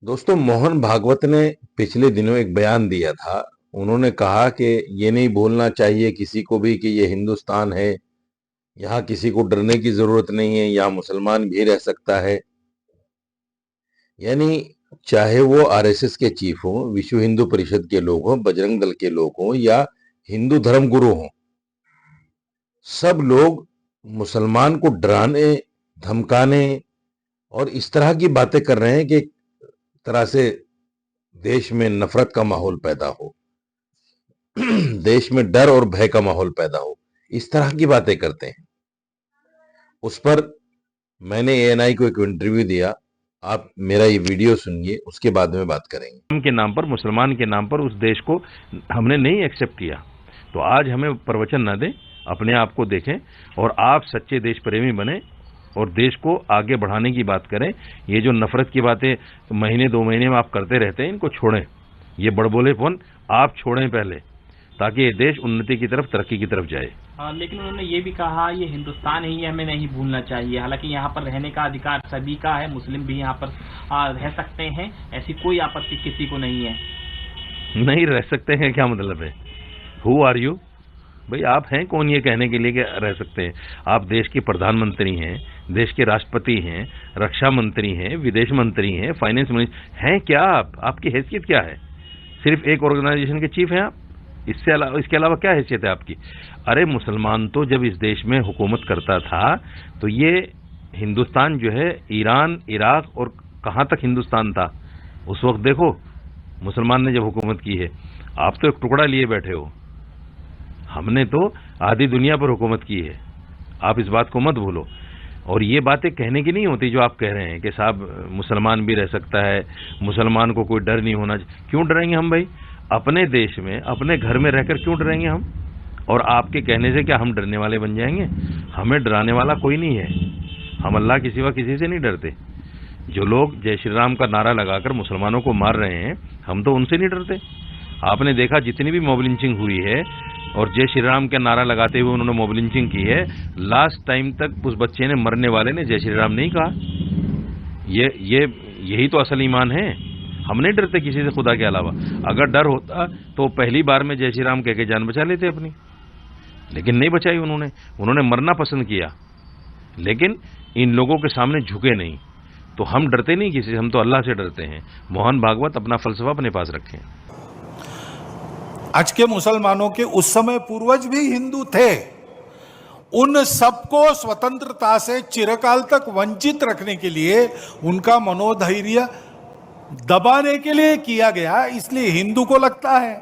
दोस्तों, मोहन भागवत ने पिछले दिनों एक बयान दिया था। उन्होंने कहा कि ये नहीं भूलना चाहिए किसी को भी कि ये हिंदुस्तान है, यहाँ किसी को डरने की जरूरत नहीं है, यहाँ मुसलमान भी रह सकता है। यानी चाहे वो आरएसएस के चीफ हों, विश्व हिंदू परिषद के लोग हों, बजरंग दल के लोग हों या हिंदू धर्म गुरु हों, सब लोग मुसलमान को डराने, धमकाने और इस तरह की बातें कर रहे हैं कि एक तरह से देश में नफरत का माहौल पैदा हो, देश में डर और भय का माहौल पैदा हो, इस तरह की बातें करते हैं। उस पर मैंने एएनआई को एक इंटरव्यू दिया। आप मेरा ये वीडियो सुनिए, उसके बाद में बात करेंगे। के नाम पर, मुसलमान के नाम पर उस देश को हमने नहीं एक्सेप्ट किया। तो आज हमें प्रवचन न दें, अपने आप को देखें और आप सच्चे देश प्रेमी बने और देश को आगे बढ़ाने की बात करें। ये जो नफरत की बातें महीने 2 महीने में आप करते रहते हैं, इनको छोड़ें। ये बड़बोलेपन आप छोड़ें पहले, ताकि ये देश उन्नति की तरफ, तरक्की की तरफ जाए। लेकिन उन्होंने ये भी कहा ये हिंदुस्तान ही है, हमें नहीं भूलना चाहिए। हालांकि यहाँ पर रहने का अधिकार सभी का है, मुस्लिम भी यहाँ पर रह सकते हैं, ऐसी कोई आपत्ति किसी को नहीं है। नहीं रह सकते हैं क्या मतलब है? Who are you? भाई आप हैं कौन ये कहने के लिए कि रह सकते हैं? आप देश के प्रधानमंत्री हैं, देश के राष्ट्रपति हैं, रक्षा मंत्री हैं, विदेश मंत्री हैं, फाइनेंस मिनिस्टर हैं। क्या आपकी हैसियत क्या है? सिर्फ एक ऑर्गेनाइजेशन के चीफ हैं आप? इसके अलावा क्या हैसियत है आपकी? अरे मुसलमान तो जब इस देश में हुकूमत करता था तो ये हिंदुस्तान जो है, ईरान, इराक और कहां तक हिंदुस्तान था उस वक्त। देखो मुसलमान ने जब हुकूमत की है, आप तो एक टुकड़ा लिए बैठे हो, हमने तो आधी दुनिया पर हुकूमत की है। आप इस बात को मत भूलो। और ये बातें कहने की नहीं होती जो आप कह रहे हैं कि साहब मुसलमान भी रह सकता है, मुसलमान को कोई डर नहीं होना चाहिए। क्यों डरेंगे हम भाई? अपने देश में, अपने घर में रहकर क्यों डरेंगे हम? और आपके कहने से क्या हम डरने वाले बन जाएंगे? हमें डराने वाला कोई नहीं है। हम अल्लाह के सिवा किसी से नहीं डरते। जो लोग जय श्री राम का नारा लगाकर मुसलमानों को मार रहे हैं, हम तो उनसे नहीं डरते। आपने देखा जितनी भी मॉब लिंचिंग हुई है और जय श्री राम का नारा लगाते हुए उन्होंने मॉब लिंचिंग की है, लास्ट टाइम तक उस बच्चे ने, मरने वाले ने, जय श्री राम नहीं कहा। यही तो असल ईमान है। हम नहीं डरते किसी से खुदा के अलावा। अगर डर होता तो पहली बार में जय श्री राम कह के जान बचा लेते अपनी, लेकिन नहीं बचाई उन्होंने मरना पसंद किया। लेकिन इन लोगों के सामने झुके नहीं। तो हम डरते नहीं किसी से, हम तो अल्लाह से डरते हैं। मोहन भागवत अपना फलसफा अपने पास रखें। आज के मुसलमानों के उस समय पूर्वज भी हिंदू थे। उन सबको स्वतंत्रता से चिरकाल तक वंचित रखने के लिए, उनका मनोधैर्य दबाने के लिए किया गया। इसलिए हिंदू को लगता है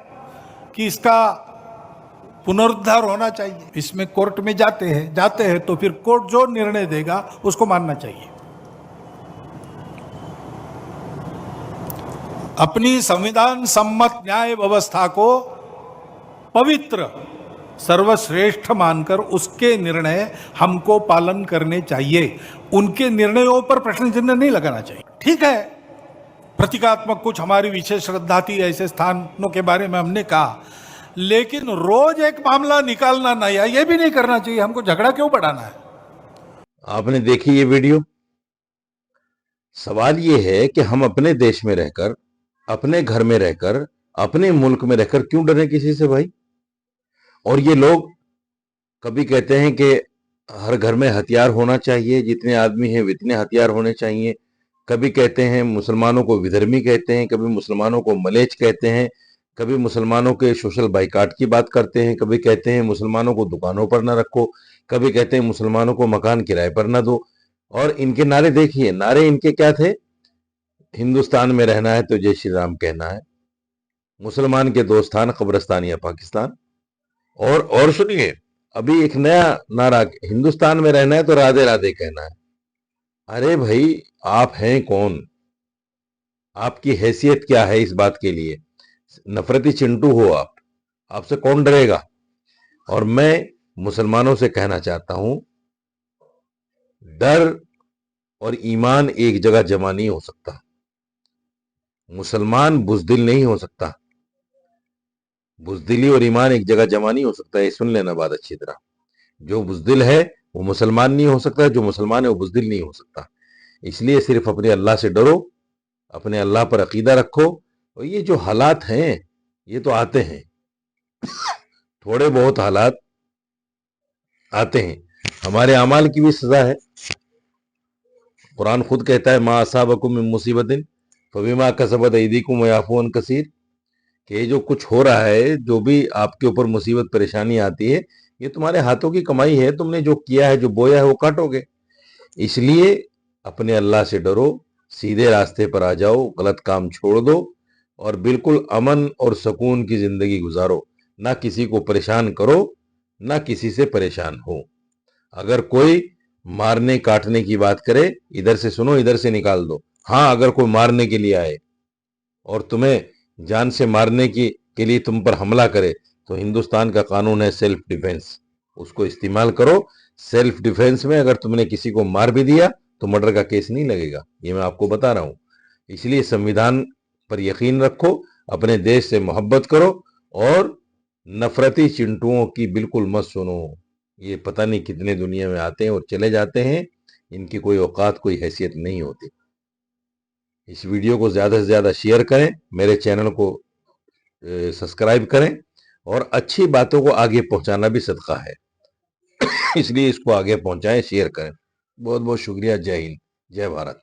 कि इसका पुनरुद्धार होना चाहिए। इसमें कोर्ट में जाते हैं तो फिर कोर्ट जो निर्णय देगा उसको मानना चाहिए। अपनी संविधान सम्मत न्याय व्यवस्था को पवित्र, सर्वश्रेष्ठ मानकर उसके निर्णय हमको पालन करने चाहिए। उनके निर्णयों पर प्रश्न चिन्ह नहीं लगाना चाहिए। ठीक है, प्रतीकात्मक कुछ हमारी विशेष श्रद्धा थी, ऐसे स्थानों के बारे में हमने कहा, लेकिन रोज एक मामला निकालना नया, ये भी नहीं करना चाहिए। हमको झगड़ा क्यों बढ़ाना है? आपने देखी ये वीडियो। सवाल ये है कि हम अपने देश में रहकर, अपने घर में रहकर, अपने मुल्क में रहकर क्यों डरे किसी से भाई? और ये लोग कभी कहते हैं कि हर घर में हथियार होना चाहिए, जितने आदमी हैं उतने हथियार होने चाहिए। कभी कहते हैं मुसलमानों को विधर्मी कहते हैं, कभी मुसलमानों को मलेच्छ कहते हैं, कभी मुसलमानों के सोशल बाइकाट की बात करते हैं, कभी कहते हैं मुसलमानों को दुकानों पर न रखो, कभी कहते हैं मुसलमानों को मकान किराए पर न दो। और इनके नारे देखिए, नारे इनके क्या थे? हिंदुस्तान में रहना है तो जय श्री राम कहना है, मुसलमान के दो स्थान कब्रिस्तान या पाकिस्तान। और सुनिए, अभी एक नया नारा, हिंदुस्तान में रहना है तो राधे राधे कहना है। अरे भाई, आप हैं कौन? आपकी हैसियत क्या है इस बात के लिए? नफरती चिंटू हो आप, आपसे कौन डरेगा? और मैं मुसलमानों से कहना चाहता हूं, डर और ईमान एक जगह जमा नहीं हो सकता। मुसलमान बुजदिल नहीं हो सकता। बुजदिली और ईमान एक जगह जमा नहीं हो सकता। ये सुन लेना बात अच्छी तरह। जो बुजदिल है वो मुसलमान नहीं हो सकता, जो मुसलमान है वो बुजदिल नहीं हो सकता। इसलिए सिर्फ अपने अल्लाह से डरो अपने अल्लाह पर अकीदा रखो। और ये जो हालात हैं ये तो आते हैं, थोड़े बहुत हालात आते हैं, हमारे अमाल की भी सजा है। कुरान खुद कहता है मा असाबकुम मिन मुसीबतिन फबिमा कसबत अयदीकुम व याफू अन कसीर, कि ये जो कुछ हो रहा है, जो भी आपके ऊपर मुसीबत परेशानी आती है, ये तुम्हारे हाथों की कमाई है, तुमने जो किया है, जो बोया है वो काटोगे। इसलिए अपने अल्लाह से डरो, सीधे रास्ते पर आ जाओ, गलत काम छोड़ दो और बिल्कुल अमन और सुकून की जिंदगी गुजारो। ना किसी को परेशान करो, ना किसी से परेशान हो। अगर कोई मारने काटने की बात करे, इधर से सुनो, इधर से निकाल दो। हाँ, अगर कोई मारने के लिए आए और तुम्हें जान से मारने के लिए तुम पर हमला करे, तो हिंदुस्तान का कानून है सेल्फ डिफेंस, उसको इस्तेमाल करो। सेल्फ डिफेंस में अगर तुमने किसी को मार भी दिया तो मर्डर का केस नहीं लगेगा, ये मैं आपको बता रहा हूं। इसलिए संविधान पर यकीन रखो, अपने देश से मोहब्बत करो और नफरती चिंटुओं की बिल्कुल मत सुनो। ये पता नहीं कितने दुनिया में आते हैं और चले जाते हैं, इनकी कोई औकात, कोई हैसियत नहीं होती। इस वीडियो को ज़्यादा से ज़्यादा शेयर करें, मेरे चैनल को सब्सक्राइब करें और अच्छी बातों को आगे पहुंचाना भी सदका है, इसलिए इसको आगे पहुंचाएं, शेयर करें। बहुत बहुत शुक्रिया। जय हिंद, जय भारत।